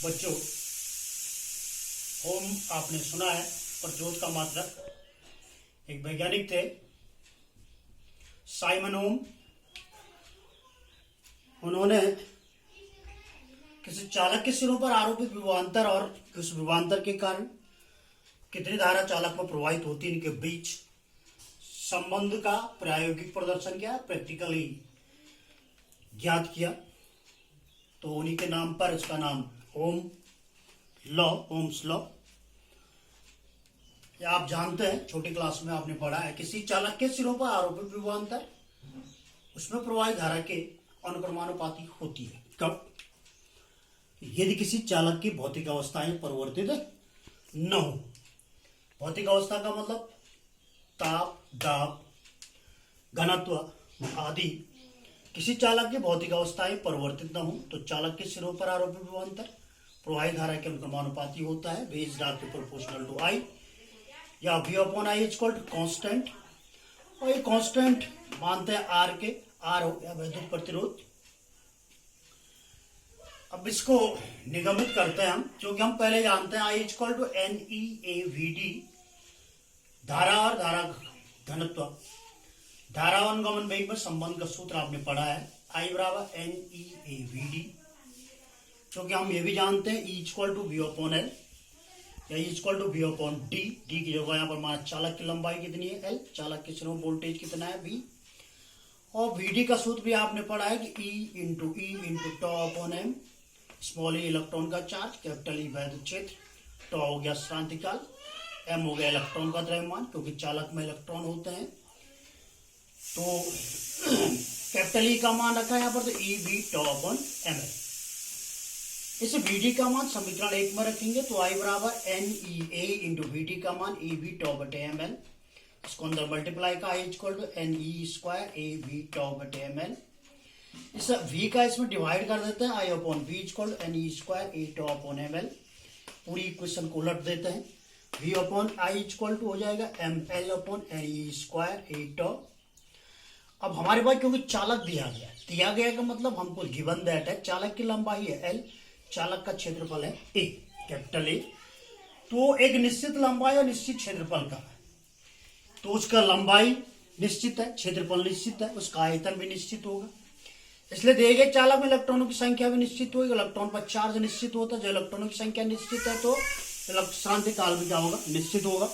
बच्चों, ओम आपने सुना है, प्रज्योत का मात्रक एक वैज्ञानिक थे साइमन ओम। उन्होंने किसी चालक के सिरों पर आरोपित विभवांतर और उस विभवांतर के कारण कितनी धारा चालक में प्रवाहित होती है, इनके बीच संबंध का प्रायोगिक प्रदर्शन किया, प्रैक्टिकली ज्ञात किया। तो उन्हीं के नाम पर इसका नाम ओम लॉ, ओम्स लॉ। आप जानते हैं, छोटी क्लास में आपने पढ़ा है, किसी चालक के सिरों पर आरोपित विभवांतर उसमें प्रवाहित धारा के अनुक्रमानुपाती होती है। कब? यदि किसी चालक की भौतिक अवस्थाएं परिवर्तित न हो। भौतिक अवस्था का मतलब ताप, दाब, घनत्व आदि किसी चालक की भौतिक अवस्थाएं परिवर्तित न हो तो चालक के सिरों पर आरोपित विभवांतर प्रवाहित धारा के अनुक्रमानुपाती होता है। V is directly proportional to I, या V upon I equal to constant. और ये कांस्टेंट मानते हैं R के, R हो गया वैद्युत प्रतिरोध। अब इसको निगमित करते हैं हम, क्योंकि हम पहले जानते हैं I इक्वल टू NEAVD, धारा और धारा घनत्व। धारा अनुगमन वेग में संबंध का सूत्र आपने पढ़ा है, I बराबर NEAVD। क्योंकि हम ये भी जानते हैं E equal to V upon L या E equal to V upon D। D की जगह यहाँ पर हमारा चालक की लंबाई कितनी है, L, चालक के सिरों वोल्टेज कितना है, V। और VD का सूत्र भी आपने पढ़ा है कि E इंटू टॉ अपॉन M, स्मॉल ई इलेक्ट्रॉन का चार्ज, कैपिटल ई वैद्युत क्षेत्र, टॉ हो गया क्रांतिकाल, M हो गया इलेक्ट्रॉन का द्रव्यमान, क्योंकि चालक में इलेक्ट्रॉन होते हैं। तो कैपिटल ई का मान रखा है यहाँ पर, तो ई वी टॉ अपॉन एम एल। इसे वीडी का मान समीकरण 1 में रखेंगे तो आई बराबर NEA इंटू वीडी का मान ए वी टॉ बटे एम एल। इसको अंदर मल्टीप्लाई का I equal to NE square A V tau बटे एम एल। इस v का इसमें डिवाइड कर देते हैं, I upon V equal to NE square A tau upon M L. पूरी इक्वेशन को उलट देते हैं, v upon I equal to हो जाएगा ML upon NE square A tau. अब हमारे पास क्योंकि चालक दिया गया का मतलब हमको गिवन दैट है, चालक की लंबाई है L, चालक का क्षेत्रफल है A, कैपिटल A। तो एक निश्चित लंबाई और निश्चित क्षेत्रफल का है, तो उसका लंबाई निश्चित है, क्षेत्रफल निश्चित है, उसका आयतन भी निश्चित होगा। इसलिए दिए गए चालक में इलेक्ट्रॉनों की संख्या भी निश्चित होगी, इलेक्ट्रॉन पर चार्ज निश्चित होता है। जो इलेक्ट्रॉनों की संख्या निश्चित है तो क्रांतिकाल भी क्या होगा, निश्चित होगा।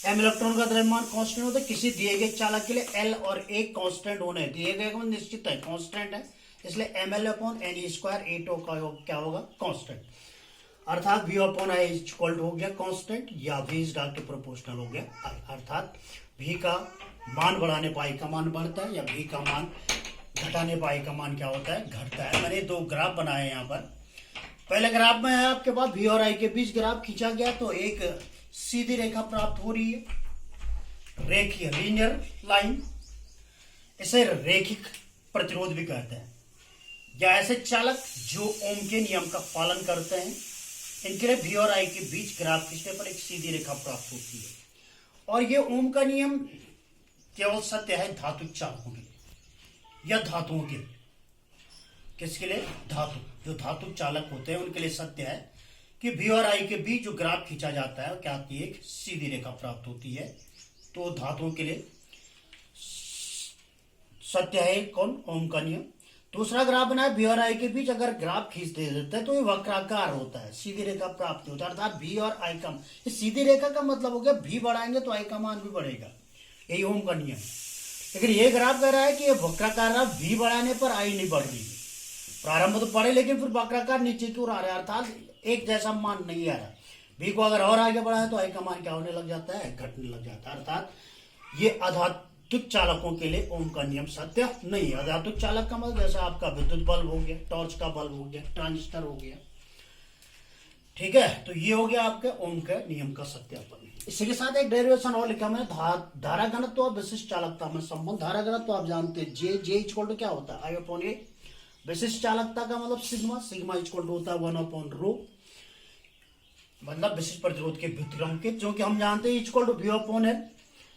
M इलेक्ट्रॉन का द्रव्यमान कांस्टेंट होता है किसी दिए गए चालक के लिए, L और A कांस्टेंट होने दिए गए का निश्चित है, कांस्टेंट है, इसलिए ML upon NE square A टो का क्या होगा, कांस्टेंट। अर्थात V upon I equal to हो गया कांस्टेंट, या V इज डायरेक्टली प्रोपोर्शनल हो गया I। अर्थात V का मान बढ़ाने पर I का मान बढ़ता है, या V का मान घटाने पर I का मान क्या होता है, घटता है। मैंने दो ग्राफ बनाए यहाँ पर। पहले ग्राफ में है आपके पास V और I के बीच ग्राफ खींचा गया, तो एक सीधी रेखा प्राप्त हो रही है, रेखीय लीनियर लाइन। इसे रेखिक प्रतिरोध भी कहते हैं, या ऐसे चालक जो ओम के नियम का पालन करते हैं, इनके लिए V और I के बीच ग्राफ खींचने पर एक सीधी रेखा प्राप्त होती है। और ये ओम का नियम केवल सत्य है धातु चालकों के लिए या धातुओं के लिए। किसके लिए? धातु, जो धातु चालक होते हैं उनके लिए सत्य है कि V और I के बीच जो ग्राफ खींचा जाता है क्या आती है, एक सीधी रेखा प्राप्त होती है। तो धातुओं के लिए सत्य है कौन, ओम का नियम। दूसरा ग्राफ बनाए V और I के बीच अगर ग्राफ खींच दे देते हैं तो ये वक्राकार होता है, सीधी रेखा प्राप्त होता है। अर्थात V और I का सीधी रेखा का मतलब हो गया V बढ़ाएंगे तो I का मान भी बढ़ेगा, यही ओम का नियम। लेकिन ये ग्राफ कह रहा है कि ये वक्राकार V बढ़ाने पर I नहीं बढ़ रही है। प्रारंभ तो पड़े लेकिन फिर वक्राकार नीचे की ओर आ रहा है, अर्थात एक जैसा मान नहीं आ रहा। V को अगर और आगे बढ़ाए तो I का मान क्या होने लग जाता है, घटने लग जाता है। अर्थात ये अधातुक चालकों के लिए ओम का नियम सत्य नहीं है। अधातुक चालक का मतलब जैसा आपका विद्युत बल्ब हो गया, टॉर्च का बल्ब हो गया, ट्रांजिस्टर हो गया, ठीक है। तो ये हो गया आपके ओम के नियम का सत्यापन। इसी के साथ एक डेरिवेशन और लिखा मैंने, धारा घनत्व और विशिष्ट चालकता में संबंध। धारा घनत्व आप जानते हैं जे इक्वल टू क्या होता है, आई अपॉन ए। विशिष्ट चालकता का मतलब सिग्मा इक्वल टू होता है 1 अपॉन रो, मतलब विशिष्ट प्रतिरोध के व्युत्क्रम के, जो कि हम जानते हैं equal to V upon L.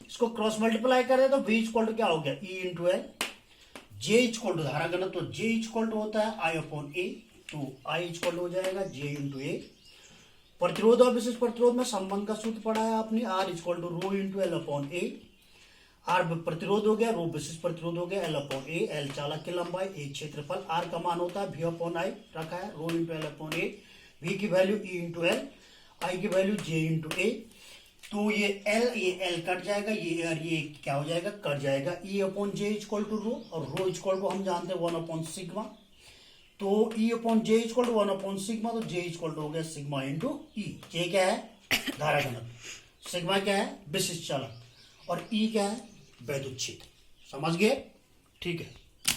इसको क्रॉस मल्टीप्लाई करें तो V इक्वल टू क्या हो गया, E into L. J equal to धारा घनत्व, J इक्वल टू होता है I अपॉन ए, तो आई इक्वल हो जाएगा जे इंटू ए। प्रतिरोध और विशिष्ट प्रतिरोध में संबंध का सूत्र पढ़ा है आपने, R equal to rho into L upon A. R प्रतिरोध हो गया, रो विशिष्ट प्रतिरोध हो गया, एल अपॉन ए, एल चालक की लंबाई, ए क्षेत्रफल, आर का मान होता है वी अपॉन आई रखा है, rho into L upon A, V की value E into L, I की वैल्यू जे इंटू ए। तो ये एल कट जाएगा, ये क्या हो जाएगा, कट जाएगा, E upon J equal to rho, और रो इक्वल टू हम जानते हैं 1 अपॉन सिग्मा। तो E upon J equal to 1 upon sigma, तो जे इक्वल टू हो गया सिग्मा इंटू ई। जे क्या है, धारा घनत्व, सिग्मा क्या है, विशिष्ट चालक, और ई क्या है, वैद्युत क्षेत्र। समझ गए, ठीक है।